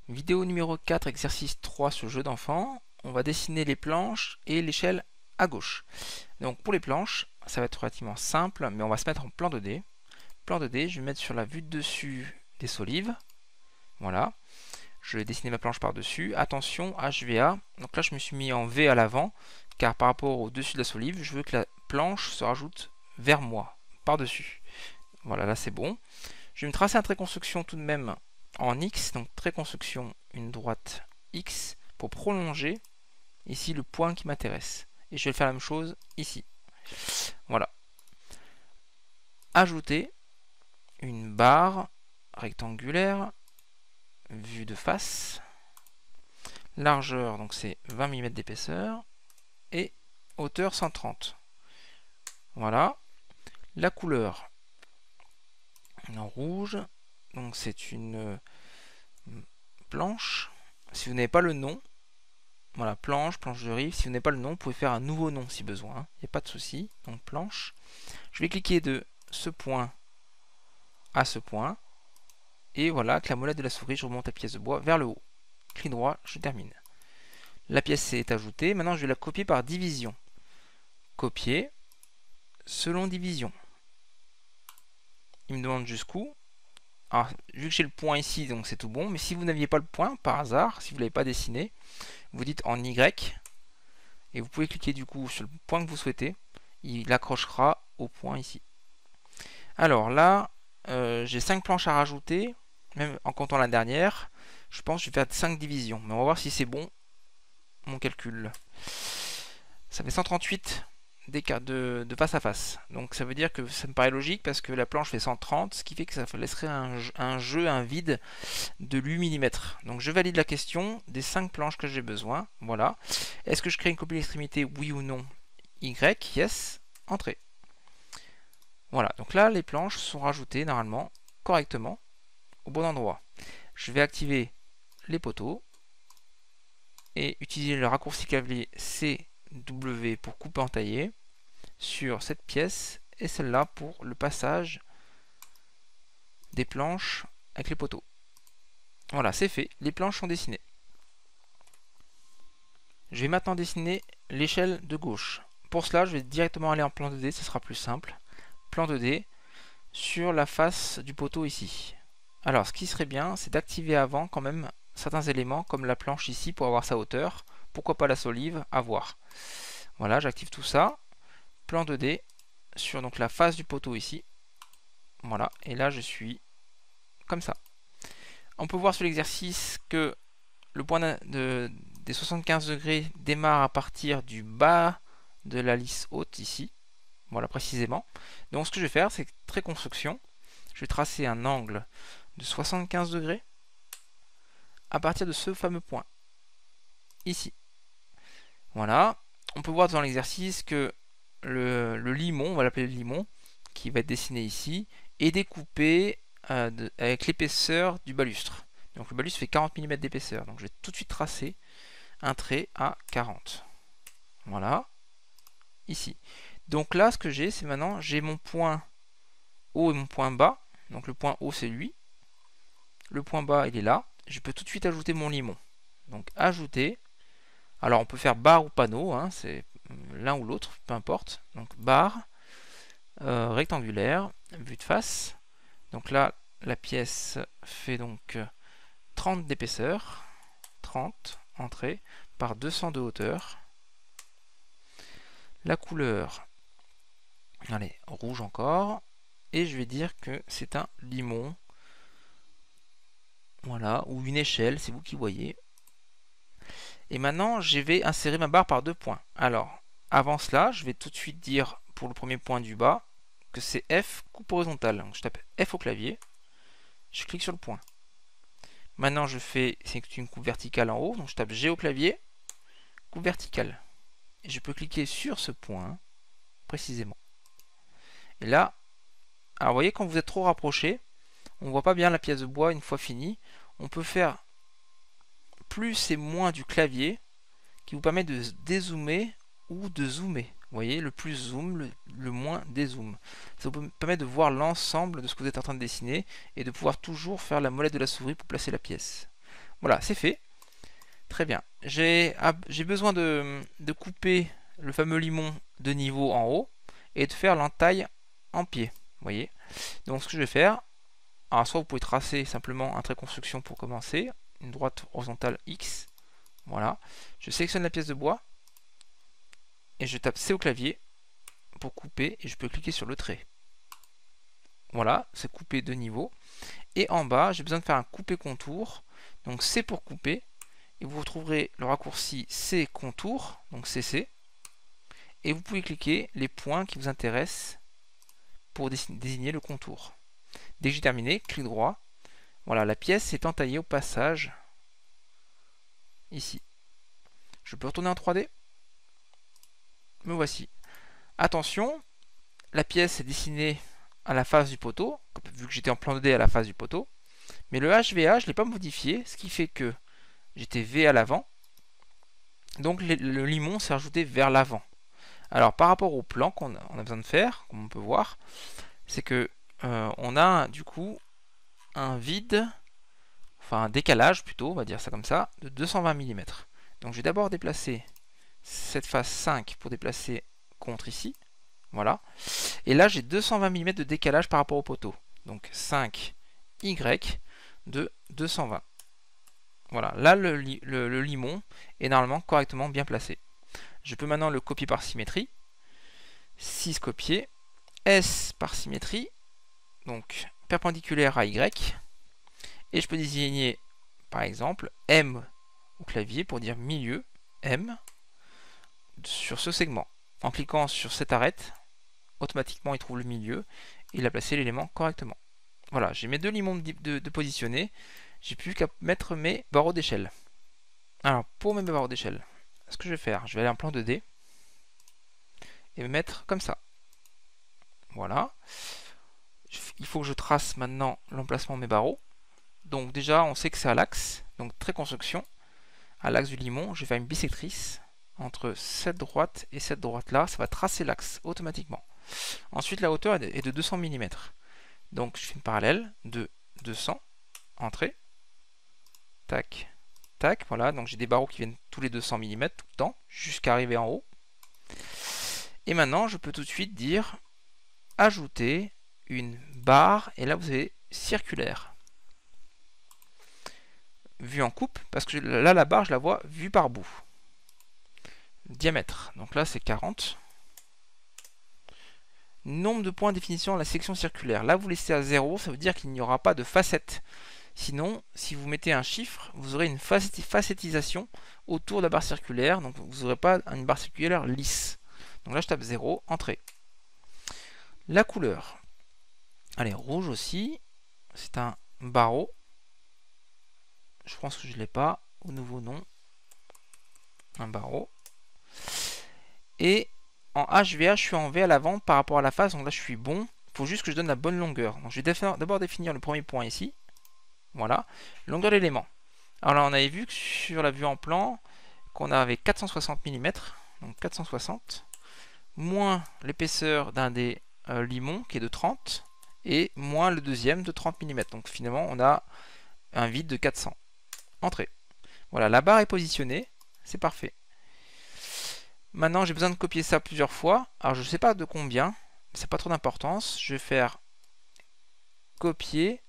Vidéo numéro 4, exercice 3 sur jeu d'enfant. On va dessiner les planches et l'échelle à gauche. Donc pour les planches, ça va être relativement simple, mais on va se mettre en plan 2D. Plan 2D, je vais mettre sur la vue de dessus des solives. Voilà. Je vais dessiner ma planche par-dessus. Attention, HVA. Donc là, je me suis mis en V à l'avant, car par rapport au dessus de la solive, je veux que la planche se rajoute vers moi, par-dessus. Voilà, là c'est bon. Je vais me tracer un trait construction tout de même en X, donc trait construction, une droite X, pour prolonger ici le point qui m'intéresse. Et je vais faire la même chose ici. Voilà. Ajouter une barre rectangulaire, vue de face, largeur, donc c'est 20 mm d'épaisseur, et hauteur 130. Voilà. La couleur en rouge, donc c'est une planche. Si vous n'avez pas le nom, voilà, planche de rive. Si vous n'avez pas le nom, vous pouvez faire un nouveau nom si besoin. Il n'y a pas de souci. Donc planche. Je vais cliquer de ce point à ce point. Et voilà, avec la molette de la souris, je remonte la pièce de bois vers le haut. Clic droit, je termine. La pièce est ajoutée. Maintenant, je vais la copier par division. Copier selon division. Il me demande jusqu'où. Alors, vu que j'ai le point ici, donc c'est tout bon. Mais si vous n'aviez pas le point, par hasard, si vous ne l'avez pas dessiné, vous dites en Y. Et vous pouvez cliquer du coup sur le point que vous souhaitez. Il accrochera au point ici. Alors là, j'ai 5 planches à rajouter, même en comptant la dernière. Je pense que je vais faire 5 divisions. Mais on va voir si c'est bon, mon calcul. Ça fait 138 de face à face. Donc ça veut dire que ça me paraît logique parce que la planche fait 130, ce qui fait que ça laisserait un vide de 8 mm. Donc je valide la question des 5 planches que j'ai besoin. Voilà. Est-ce que je crée une copie d'extrémité, oui ou non? Y, yes, entrée. Voilà, donc là les planches sont rajoutées normalement correctement au bon endroit. Je vais activer les poteaux et utiliser le raccourci clavier CW pour couper en tailler sur cette pièce et celle-là pour le passage des planches avec les poteaux. Voilà, c'est fait, les planches sont dessinées. Je vais maintenant dessiner l'échelle de gauche. Pour cela, je vais directement aller en plan 2D, ce sera plus simple. Plan 2D sur la face du poteau ici. Alors, ce qui serait bien, c'est d'activer avant quand même certains éléments, comme la planche ici pour avoir sa hauteur. Pourquoi pas la solive, à voir. Voilà, j'active tout ça. Plan 2D sur donc la face du poteau ici. Voilà, et là je suis comme ça. On peut voir sur l'exercice que le point des 75 degrés démarre à partir du bas de la lisse haute ici. Voilà, précisément. Donc ce que je vais faire, c'est trait construction. Je vais tracer un angle de 75 degrés à partir de ce fameux point. Ici. Voilà. On peut voir dans l'exercice que le limon, on va l'appeler le limon, qui va être dessiné ici, est découpé avec l'épaisseur du balustre. Donc le balustre fait 40 mm d'épaisseur. Donc je vais tout de suite tracer un trait à 40. Voilà. Ici. Donc là, ce que j'ai, c'est maintenant, j'ai mon point haut et mon point bas. Donc le point haut, c'est lui. Le point bas, il est là. Je peux tout de suite ajouter mon limon. Donc ajouter. Alors on peut faire barre ou panneau, hein, c'est l'un ou l'autre, peu importe. Donc barre, rectangulaire, vue de face. Donc là, la pièce fait donc 30 d'épaisseur, 30 entrée, par 200 de hauteur. La couleur, allez, rouge encore. Et je vais dire que c'est un limon. Voilà, ou une échelle, c'est vous qui voyez. Et maintenant, je vais insérer ma barre par 2 points. Alors, avant cela, je vais tout de suite dire pour le premier point du bas que c'est F coupe horizontale. Donc je tape F au clavier, je clique sur le point. Maintenant, je fais c'est une coupe verticale en haut, donc je tape G au clavier, coupe verticale. Et je peux cliquer sur ce point précisément. Et là, alors vous voyez quand vous êtes trop rapproché, on ne voit pas bien la pièce de bois une fois finie. On peut faire plus et moins du clavier qui vous permet de dézoomer ou de zoomer. Vous voyez, le plus zoom, le moins dézoom. Ça vous permet de voir l'ensemble de ce que vous êtes en train de dessiner et de pouvoir toujours faire la molette de la souris pour placer la pièce. Voilà, c'est fait. Très bien. J'ai besoin de couper le fameux limon de niveau en haut et de faire l'entaille en pied. Vous voyez. Donc ce que je vais faire, alors soit vous pouvez tracer simplement un trait construction pour commencer, une droite horizontale X. Voilà. Je sélectionne la pièce de bois et je tape C au clavier pour couper et je peux cliquer sur le trait. Voilà, c'est coupé de niveau. Et en bas, j'ai besoin de faire un couper contour. Donc C pour couper. Et vous retrouverez le raccourci C contour, donc CC. Et vous pouvez cliquer les points qui vous intéressent pour désigner le contour. Dès que j'ai terminé, clic droit. Voilà, la pièce est entaillée au passage. Ici. Je peux retourner en 3D. Me voici. Attention, la pièce est dessinée à la face du poteau, vu que j'étais en plan 2D à la face du poteau. Mais le HVA, je ne l'ai pas modifié, ce qui fait que j'étais V à l'avant. Donc le limon s'est rajouté vers l'avant. Alors par rapport au plan qu'on a besoin de faire, comme on peut voir, c'est que on a du coup un vide, enfin un décalage plutôt, on va dire ça comme ça, de 220 mm. Donc je vais d'abord déplacer cette face 5 pour déplacer contre ici. Voilà. Et là j'ai 220 mm de décalage par rapport au poteau. Donc 5Y de 220. Voilà, là le limon est normalement correctement bien placé. Je peux maintenant le copier par symétrie. 6 copier. S par symétrie. Donc perpendiculaire à Y. Et je peux désigner par exemple M au clavier pour dire milieu M sur ce segment. En cliquant sur cette arête, automatiquement il trouve le milieu et il a placé l'élément correctement. Voilà, j'ai mes deux limons de positionner. J'ai plus qu'à mettre mes barreaux d'échelle. Alors, pour mes barreaux d'échelle, ce que je vais faire, je vais aller en plan 2D et me mettre comme ça. Voilà. Il faut que je trace maintenant l'emplacement de mes barreaux. Donc déjà, on sait que c'est à l'axe. Donc trait construction. À l'axe du limon, je vais faire une bisectrice entre cette droite et cette droite-là. Ça va tracer l'axe automatiquement. Ensuite, la hauteur est de 200 mm. Donc je fais une parallèle de 200, entrée. Tac, tac, voilà, donc j'ai des barreaux qui viennent tous les 200 mm tout le temps, jusqu'à arriver en haut. Et maintenant, je peux tout de suite dire ajouter une barre, et là vous avez circulaire. Vue en coupe, parce que là la barre, je la vois vue par bout. Diamètre, donc là c'est 40. Nombre de points de définition à la section circulaire. Là vous laissez à 0, ça veut dire qu'il n'y aura pas de facette. Sinon, si vous mettez un chiffre, vous aurez une facettisation autour de la barre circulaire. Donc vous n'aurez pas une barre circulaire lisse. Donc là, je tape 0, entrée. La couleur. Allez, rouge aussi. C'est un barreau. Je pense que je ne l'ai pas. Au nouveau nom. Un barreau. Et en HVA, je suis en V à l'avant par rapport à la face. Donc là, je suis bon. Il faut juste que je donne la bonne longueur. Donc je vais d'abord définir le premier point ici. Voilà, longueur d'élément. Alors là, on avait vu que sur la vue en plan, qu'on avait 460 mm, donc 460, moins l'épaisseur d'un des limons qui est de 30, et moins le deuxième de 30 mm. Donc finalement, on a un vide de 400. Entrée. Voilà, la barre est positionnée, c'est parfait. Maintenant, j'ai besoin de copier ça plusieurs fois. Alors, je ne sais pas de combien, c'est pas trop d'importance. Je vais faire copier.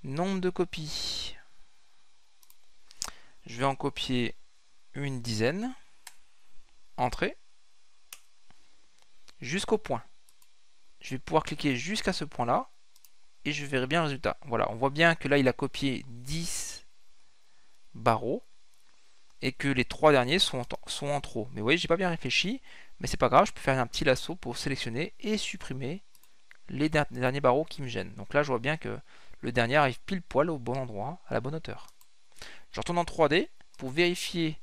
Nombre de copies. Je vais en copier une dizaine. Entrée. Jusqu'au point. Je vais pouvoir cliquer jusqu'à ce point-là. Et je verrai bien le résultat. Voilà, on voit bien que là, il a copié 10 barreaux. Et que les 3 derniers sont en trop. Mais vous voyez, j'ai pas bien réfléchi. Mais c'est pas grave, je peux faire un petit lasso pour sélectionner et supprimer les derniers barreaux qui me gênent. Donc là, je vois bien que le dernier arrive pile poil au bon endroit, à la bonne hauteur. Je retourne en 3D pour vérifier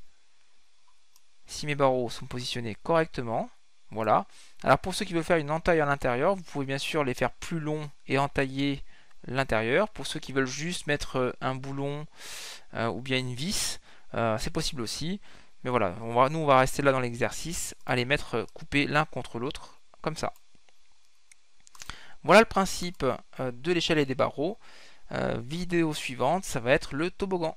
si mes barreaux sont positionnés correctement. Voilà. Alors pour ceux qui veulent faire une entaille à l'intérieur, vous pouvez bien sûr les faire plus longs et entailler l'intérieur. Pour ceux qui veulent juste mettre un boulon ou bien une vis, c'est possible aussi. Mais voilà, nous on va rester là dans l'exercice, à les mettre coupés l'un contre l'autre, comme ça. Voilà le principe de l'échelle et des barreaux. Vidéo suivante, ça va être le toboggan.